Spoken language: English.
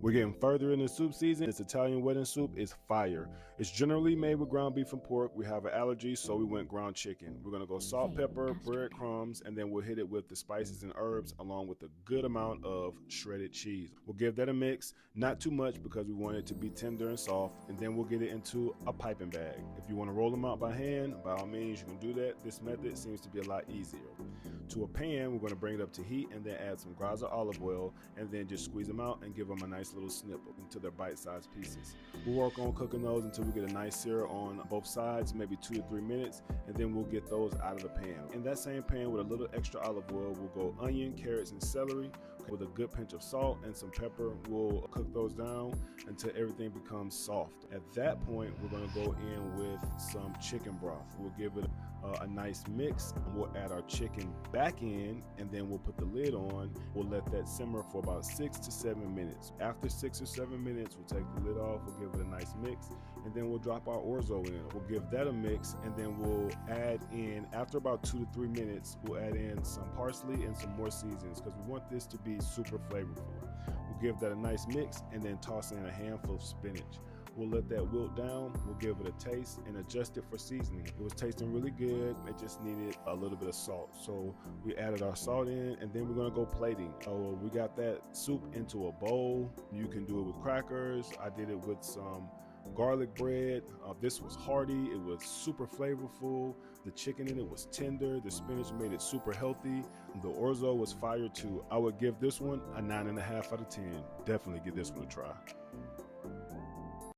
We're getting further in the soup season. This Italian wedding soup is fire. It's generally made with ground beef and pork. We have an allergy, so we went ground chicken. We're gonna go salt, pepper, breadcrumbs, and then we'll hit it with the spices and herbs along with a good amount of shredded cheese. We'll give that a mix, not too much because we want it to be tender and soft, and then we'll get it into a piping bag. If you wanna roll them out by hand, by all means, you can do that. This method seems to be a lot easier. To a pan, we're gonna bring it up to heat and then add some grains of olive oil and then just squeeze them out and give them a nice little snip into their bite-sized pieces. We'll work on cooking those until we get a nice sear on both sides, maybe 2 to 3 minutes, and then we'll get those out of the pan. In that same pan with a little extra olive oil, we'll go onion, carrots, and celery. With a good pinch of salt and some pepper, we'll cook those down until everything becomes soft. At that point, we're gonna go in with some chicken broth. We'll give it a nice mix. We'll add our chicken back in, and then we'll put the lid on. We'll let that simmer for about 6 to 7 minutes. After 6 or 7 minutes, we'll take the lid off, we'll give it a nice mix, and then we'll drop our orzo in. We'll give that a mix, and then we'll add in, after about 2 to 3 minutes, we'll add in some parsley and some more seasonings because we want this to be super flavorful. We'll give that a nice mix and then toss in a handful of spinach. We'll let that wilt down, we'll give it a taste and adjust it for seasoning. It was tasting really good, it just needed a little bit of salt. So we added our salt in, and then we're gonna go plating. We got that soup into a bowl. You can do it with crackers. I did it with some garlic bread. This was hearty, it was super flavorful. The chicken in it was tender, the spinach made it super healthy. The orzo was fire too. I would give this one a 9.5 out of 10. Definitely give this one a try.